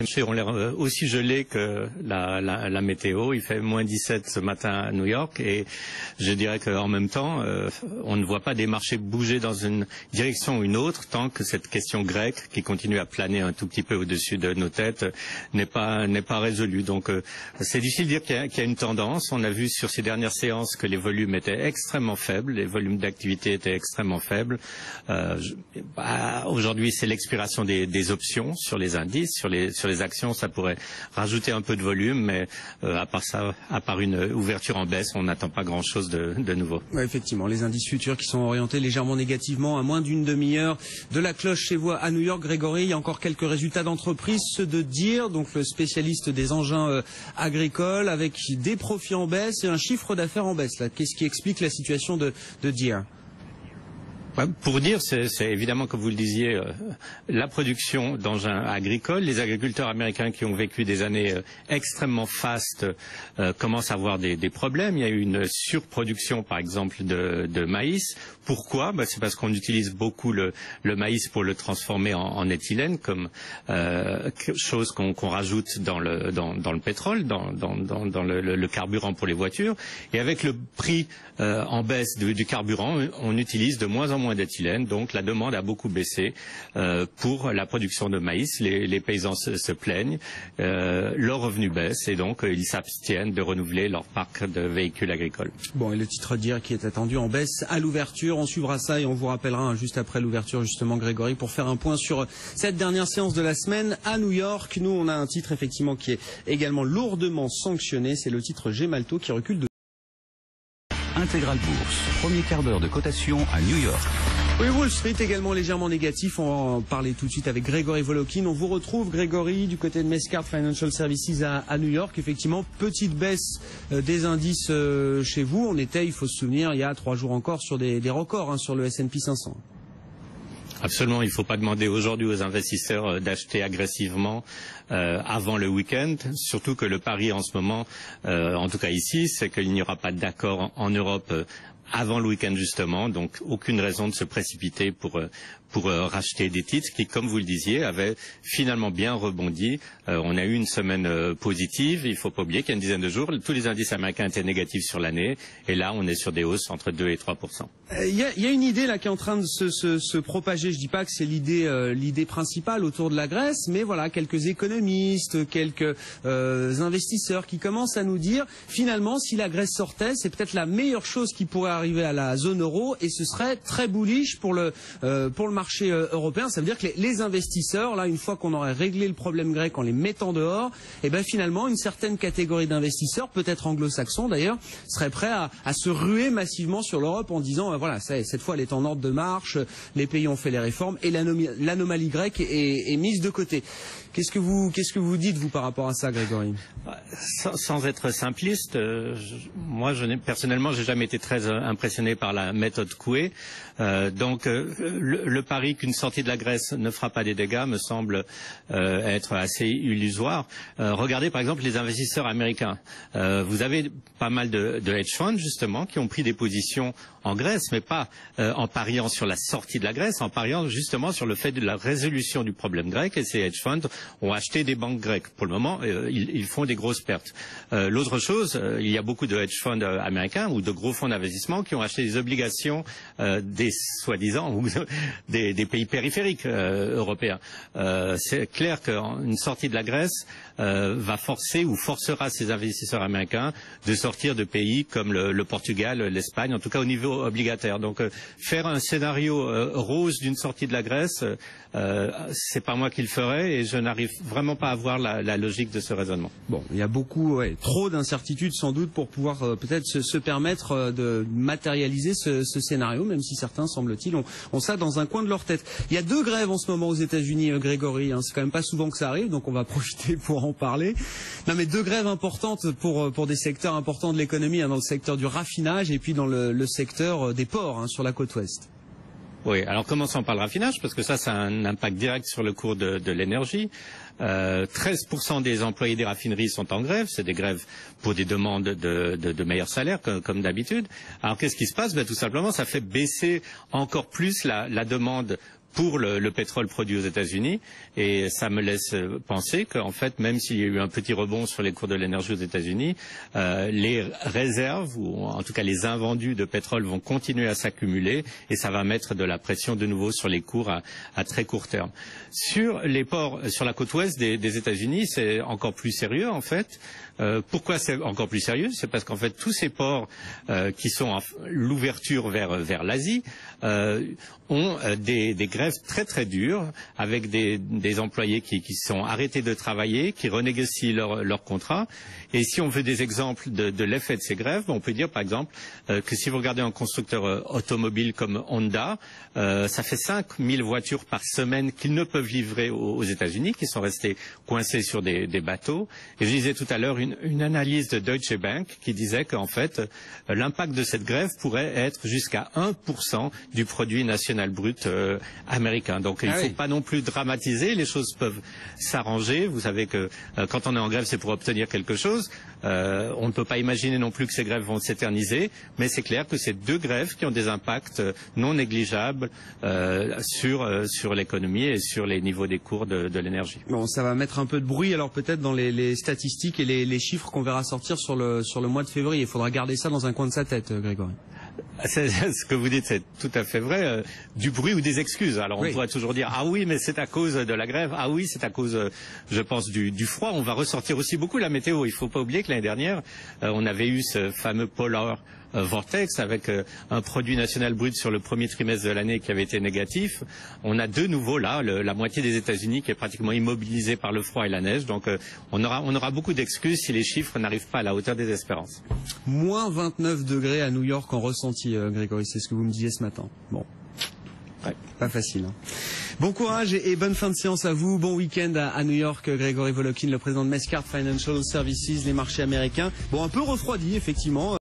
marchés ont l'air aussi gelés que la météo. Il fait moins 17 ce matin à New York et je dirais qu'en même temps, on ne voit pas des marchés bouger dans une direction ou une autre tant que cette question grecque qui continue à planer un tout petit peu au-dessus de nos têtes n'est pas résolue. Donc c'est difficile de dire qu'il y a une tendance. On a vu sur ces dernières séances que les volumes étaient extrêmement faibles, les volumes d'activité étaient extrêmement faibles. Aujourd'hui, c'est l'expiration des options sur les indices, sur les actions, ça pourrait rajouter un peu de volume, mais à part ça, à part une ouverture en baisse, on n'attend pas grand-chose de nouveau. Ouais, effectivement, les indices futurs qui sont orientés légèrement négativement à moins d'une demi-heure de la cloche chez vous à New York. Grégory, il y a encore quelques résultats d'entreprise, ceux de Deere, donc le spécialiste des engins agricoles, avec des profits en baisse et un chiffre d'affaires en baisse. Qu'est-ce qui explique la situation de Deere? Pour dire, c'est évidemment, comme vous le disiez, la production d'engins agricoles. Les agriculteurs américains qui ont vécu des années extrêmement fastes commencent à avoir des problèmes. Il y a eu une surproduction, par exemple, de maïs. Pourquoi? C'est parce qu'on utilise beaucoup le maïs pour le transformer en éthylène, comme chose qu'on rajoute dans le pétrole, dans le carburant pour les voitures. Et avec le prix en baisse du carburant, on utilise de moins en moins d'éthylène, donc la demande a beaucoup baissé pour la production de maïs. Les paysans se plaignent, leurs revenus baissent et donc ils s'abstiennent de renouveler leur parc de véhicules agricoles. Bon, et le titre Deere qui est attendu en baisse à l'ouverture, on suivra ça et on vous rappellera juste après l'ouverture justement, Grégory, pour faire un point sur cette dernière séance de la semaine à New York. Nous, on a un titre effectivement qui est également lourdement sanctionné, c'est le titre Gemalto qui recule de Intégral Bourse, premier quart d'heure de cotation à New York. Oui, Wall Street également légèrement négatif. On va en parler tout de suite avec Grégory Volokin. On vous retrouve, Grégory, du côté de Mescart Financial Services à New York. Effectivement, petite baisse des indices chez vous. On était, il faut se souvenir, il y a 3 jours encore sur des records sur le S&P 500. Absolument, il ne faut pas demander aujourd'hui aux investisseurs d'acheter agressivement avant le week-end, surtout que le pari en ce moment, en tout cas ici, c'est qu'il n'y aura pas d'accord en Europe avant le week-end justement, donc aucune raison de se précipiter pour racheter des titres qui, comme vous le disiez, avaient finalement bien rebondi. On a eu une semaine positive. Il ne faut pas oublier qu'il y a une dizaine de jours, tous les indices américains étaient négatifs sur l'année. Et là, on est sur des hausses entre 2 et 3%. Il y a une idée là qui est en train de se propager. Je dis pas que c'est l'idée principale autour de la Grèce, mais voilà, quelques économistes, quelques investisseurs qui commencent à nous dire, finalement, si la Grèce sortait, c'est peut-être la meilleure chose qui pourrait arriver à la zone euro et ce serait très bullish pour le marché européen. Ça veut dire que les investisseurs, là, une fois qu'on aurait réglé le problème grec en les mettant dehors, et ben finalement, une certaine catégorie d'investisseurs, peut-être anglo-saxons d'ailleurs, serait prêt à se ruer massivement sur l'Europe en disant, voilà, cette fois, elle est en ordre de marche, les pays ont fait les réformes et l'anomalie grecque est mise de côté. Qu'est-ce que vous dites, vous, par rapport à ça, Grégory? Sans être simpliste, moi, personnellement, j'ai jamais été très impressionné par la méthode Coué. Donc, le pari qu'une sortie de la Grèce ne fera pas des dégâts me semble être assez illusoire. Regardez, par exemple, les investisseurs américains. Vous avez pas mal de hedge funds, justement, qui ont pris des positions en Grèce, mais pas en pariant sur la sortie de la Grèce, en pariant justement sur le fait de la résolution du problème grec. Et ces hedge funds ont acheté des banques grecques. Pour le moment, ils font des grosses pertes. L'autre chose, il y a beaucoup de hedge funds américains ou de gros fonds d'investissement qui ont acheté des obligations des soi-disant ou des pays périphériques européens. C'est clair qu'une sortie de la Grèce va forcer ou forcera ces investisseurs américains de sortir de pays comme le Portugal, l'Espagne, en tout cas au niveau obligataire. Donc faire un scénario rose d'une sortie de la Grèce, c'est pas moi qui le ferai et je n'arrive vraiment pas à voir la logique de ce raisonnement. Bon, il y a beaucoup, trop d'incertitudes sans doute pour pouvoir peut-être se permettre de matérialiser ce scénario, même si certains, semble-t-il, ont ça dans un coin de leur tête. Il y a 2 grèves en ce moment aux États-Unis, Grégory. C'est quand même pas souvent que ça arrive, donc on va profiter pour en parler. Non, mais 2 grèves importantes pour des secteurs importants de l'économie, dans le secteur du raffinage et puis dans le secteur des ports sur la côte ouest. Oui, alors commençons par le raffinage, parce que ça a un impact direct sur le cours de l'énergie. 13% des employés des raffineries sont en grève, c'est des grèves pour des demandes de meilleurs salaires, comme d'habitude. Alors qu'est-ce qui se passe? Tout simplement, ça fait baisser encore plus la demande pour le pétrole produit aux États-Unis, et ça me laisse penser qu'en fait, même s'il y a eu un petit rebond sur les cours de l'énergie aux États-Unis, les réserves, ou en tout cas les invendus de pétrole vont continuer à s'accumuler, et ça va mettre de la pression de nouveau sur les cours à très court terme. Sur les ports, sur la côte ouest des États-Unis, c'est encore plus sérieux en fait. Pourquoi c'est encore plus sérieux? C'est parce qu'en fait tous ces ports qui sont l'ouverture vers l'Asie ont des grèves très très dures, avec des employés qui sont arrêtés de travailler, qui renégocient leur contrat. Et si on veut des exemples de l'effet de ces grèves, on peut dire par exemple que si vous regardez un constructeur automobile comme Honda, ça fait 5000 voitures par semaine qu'ils ne peuvent livrer aux États-Unis, qui sont restés coincés sur des bateaux. Et je disais tout à l'heure une analyse de Deutsche Bank qui disait qu'en fait l'impact de cette grève pourrait être jusqu'à 1% du produit national brut américain. Donc il ne faut pas non plus dramatiser, les choses peuvent s'arranger. Vous savez que quand on est en grève, c'est pour obtenir quelque chose. On ne peut pas imaginer non plus que ces grèves vont s'éterniser, mais c'est clair que c'est deux grèves qui ont des impacts non négligeables sur l'économie et sur les niveaux des cours de l'énergie. Bon, ça va mettre un peu de bruit alors peut-être dans les statistiques et les chiffres qu'on verra sortir sur le mois de février. Il faudra garder ça dans un coin de sa tête, Grégory. Ce que vous dites, c'est tout à fait vrai. Du bruit ou des excuses. Alors on pourrait toujours dire ah oui, mais c'est à cause de la grève. Ah oui, c'est à cause, je pense, du froid. On va ressortir aussi beaucoup la météo. Il ne faut pas oublier que l'année dernière, on avait eu ce fameux polar vortex avec un produit national brut sur le premier trimestre de l'année qui avait été négatif. On a de nouveau là la moitié des États-Unis qui est pratiquement immobilisée par le froid et la neige. Donc on aura beaucoup d'excuses si les chiffres n'arrivent pas à la hauteur des espérances. Moins 29 degrés à New York en ressenti, Grégory, c'est ce que vous me disiez ce matin. Bon. Ouais, pas facile. Hein. Bon courage et bonne fin de séance à vous. Bon week-end à New York, Grégory Volokin, le président de Mescart Financial Services, les marchés américains. Bon, un peu refroidi, effectivement.